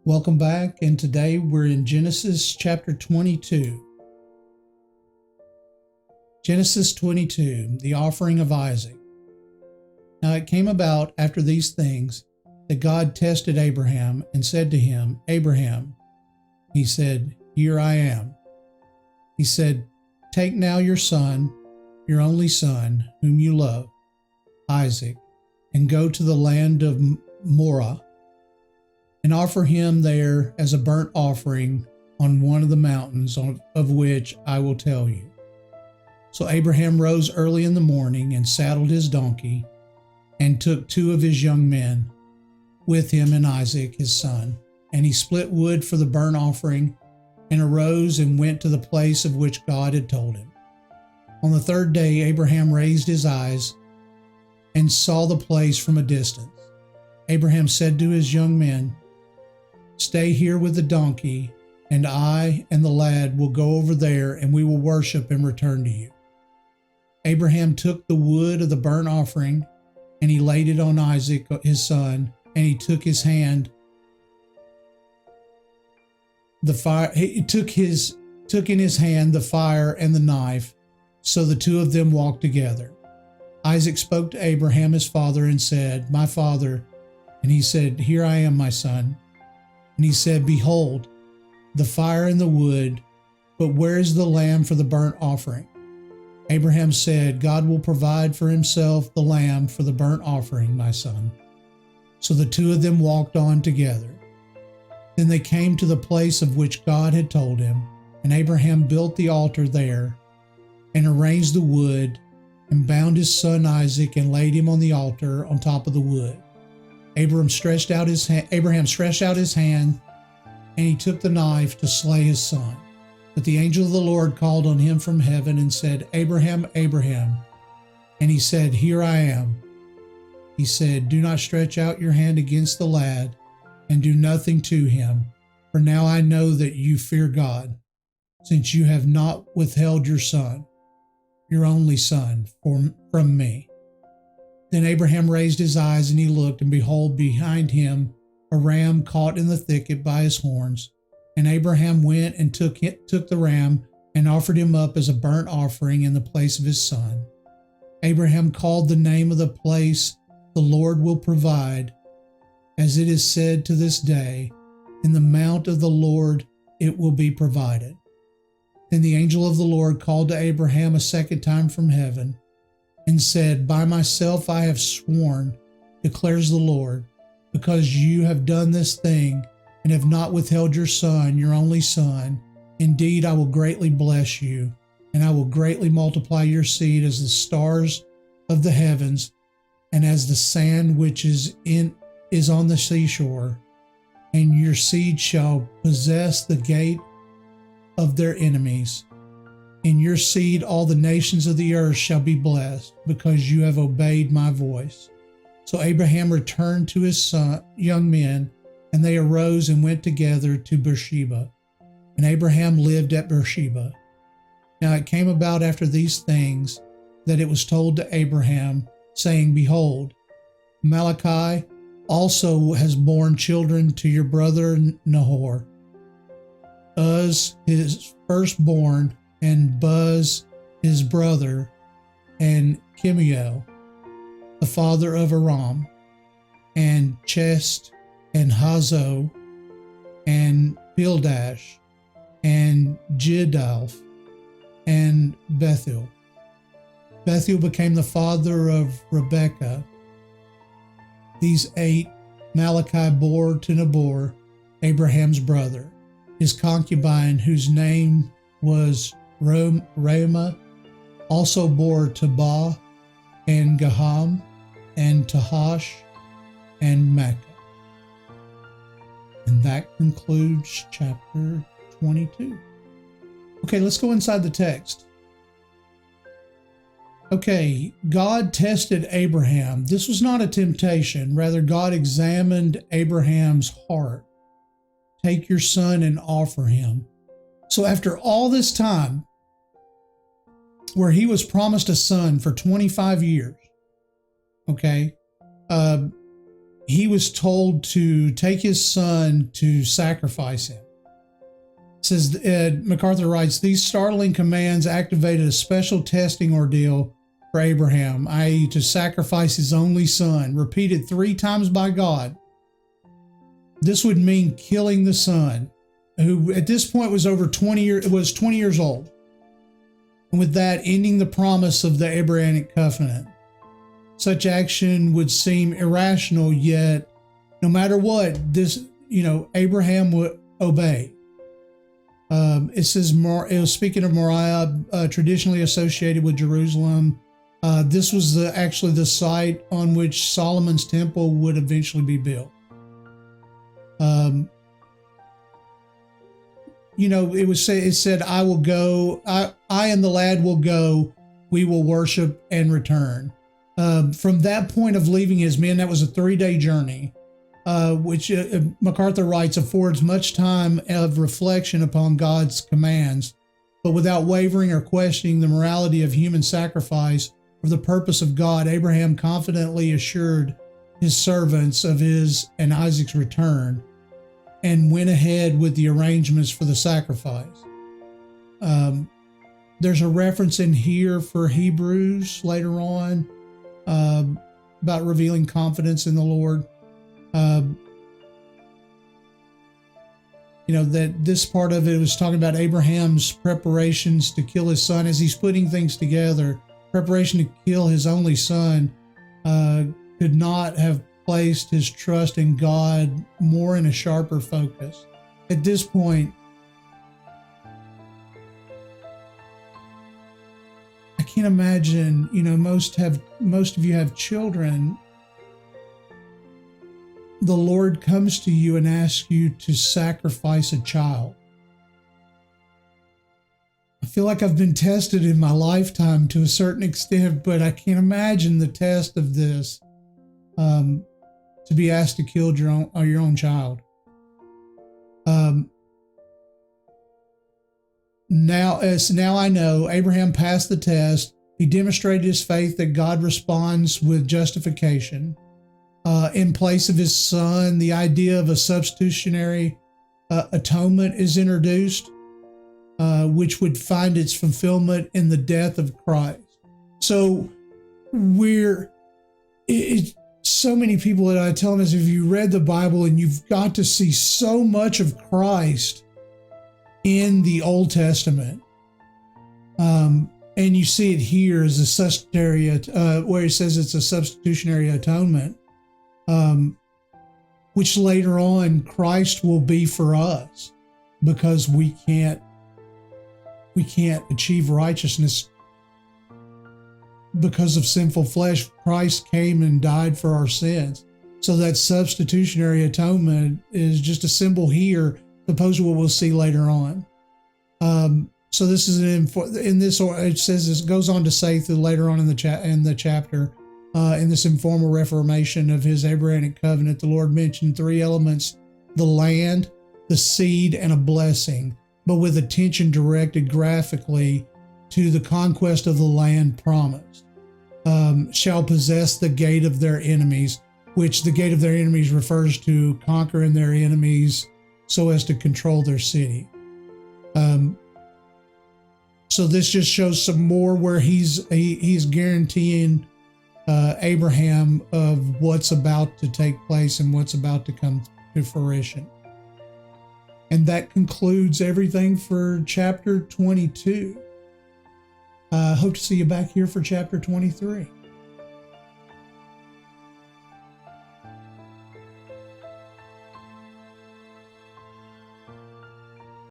Welcome back, and today we're in Genesis chapter 22. Genesis 22, the offering of Isaac. Now it came about after these things that God tested Abraham and said to him, Abraham. He said, Here I am. He said, Take now your son, your only son, whom you love, Isaac, and go to the land of Moriah, and offer him there as a burnt offering on one of the mountains of which I will tell you. So Abraham rose early in the morning and saddled his donkey and took two of his young men with him and Isaac his son. And he split wood for the burnt offering and arose and went to the place of which God had told him. On the third day, Abraham raised his eyes and saw the place from a distance. Abraham said to his young men, Stay here with the donkey, and I and the lad will go over there, and we will worship and return to you. Abraham took the wood of the burnt offering, and he laid it on Isaac his son, and he took his hand the fire. He took in his hand the fire and the knife. So the two of them walked together. Isaac spoke to Abraham his father and said, My father. And he said, Here I am, my son. And he said, Behold, the fire and the wood, but where is the lamb for the burnt offering? Abraham said, God will provide for himself the lamb for the burnt offering, my son. So the two of them walked on together. Then they came to the place of which God had told him, and Abraham built the altar there, and arranged the wood, and bound his son Isaac, and laid him on the altar on top of the wood. Abraham stretched out his hand, and he took the knife to slay his son. But the angel of the Lord called on him from heaven and said, Abraham, Abraham. And he said, Here I am. He said, Do not stretch out your hand against the lad, and do nothing to him, for now I know that you fear God, since you have not withheld your son, your only son, from me. Then Abraham raised his eyes, and he looked, and behold, behind him a ram caught in the thicket by his horns. And Abraham went and took the ram and offered him up as a burnt offering in the place of his son. Abraham called the name of the place, The Lord will provide, as it is said to this day, In the mount of the Lord it will be provided. Then the angel of the Lord called to Abraham a second time from heaven, and said, By myself I have sworn, declares the Lord, because you have done this thing, and have not withheld your son, your only son. Indeed, I will greatly bless you, and I will greatly multiply your seed as the stars of the heavens, and as the sand which is on the seashore. And your seed shall possess the gate of their enemies. In your seed all the nations of the earth shall be blessed, because you have obeyed my voice. So Abraham returned to his young men, and they arose and went together to Beersheba. And Abraham lived at Beersheba. Now it came about after these things that it was told to Abraham, saying, Behold, Malachi also has borne children to your brother Nahor, Uz his firstborn, and Buz his brother, and Kemuel, the father of Aram, and Chest, and Hazo, and Pildash, and Jidalf, and Bethuel. Bethuel became the father of Rebekah. These 8 Malachi bore to Nabor, Abraham's brother. His concubine, whose name was Reumah, also bore Tabah, and Gaham, and Tahash, and Makkah. And that concludes chapter 22. Okay, let's go inside the text. Okay, God tested Abraham. This was not a temptation. Rather, God examined Abraham's heart. Take your son and offer him. So after all this time, where he was promised a son for 25 years, okay, he was told to take his son to sacrifice him. It says, MacArthur writes, these startling commands activated a special testing ordeal for Abraham, i.e., to sacrifice his only son, repeated 3 times by God. This would mean killing the son, who at this point was 20 years old. And with that, ending the promise of the Abrahamic covenant. Such action would seem irrational, yet no matter what, Abraham would obey. It says, it was speaking of Moriah, traditionally associated with Jerusalem. This was actually the site on which Solomon's temple would eventually be built. It said, I will go, I and the lad will go, we will worship and return. From that point of leaving his men, that was a 3-day journey, which MacArthur writes affords much time of reflection upon God's commands, but without wavering or questioning the morality of human sacrifice for the purpose of God. Abraham confidently assured his servants of his and Isaac's return and went ahead with the arrangements for the sacrifice. There's a reference in here for Hebrews later on about revealing confidence in the Lord. That this part of it was talking about Abraham's preparations to kill his son as he's putting things together. Preparation to kill his only son could not have placed his trust in God more in a sharper focus. At this point, I can't imagine, most of you have children. The Lord comes to you and asks you to sacrifice a child. I feel like I've been tested in my lifetime to a certain extent, but I can't imagine the test of this, to be asked to kill your own child. Now I know Abraham passed the test. He demonstrated his faith that God responds with justification. In place of his son, the idea of a substitutionary atonement is introduced, which would find its fulfillment in the death of Christ. So so many people that I tell them is, if you read the Bible and you've got to see so much of Christ in the Old Testament, and you see it here as a substitutionary, where it says it's a substitutionary atonement, which later on Christ will be for us, because we can't achieve righteousness because of sinful flesh. Christ came and died for our sins. So that substitutionary atonement is just a symbol here, opposed to what we'll see later on. So this is in this, it says, this goes on to say through later on in the chapter, in this informal reformation of his Abrahamic covenant, the Lord mentioned 3 elements: the land, the seed, and a blessing, but with attention directed graphically to the conquest of the land promised. Shall possess the gate of their enemies, which the gate of their enemies refers to conquering their enemies so as to control their city. So this just shows some more where he's guaranteeing Abraham of what's about to take place and what's about to come to fruition. And that concludes everything for chapter 22. Hope to see you back here for chapter 23.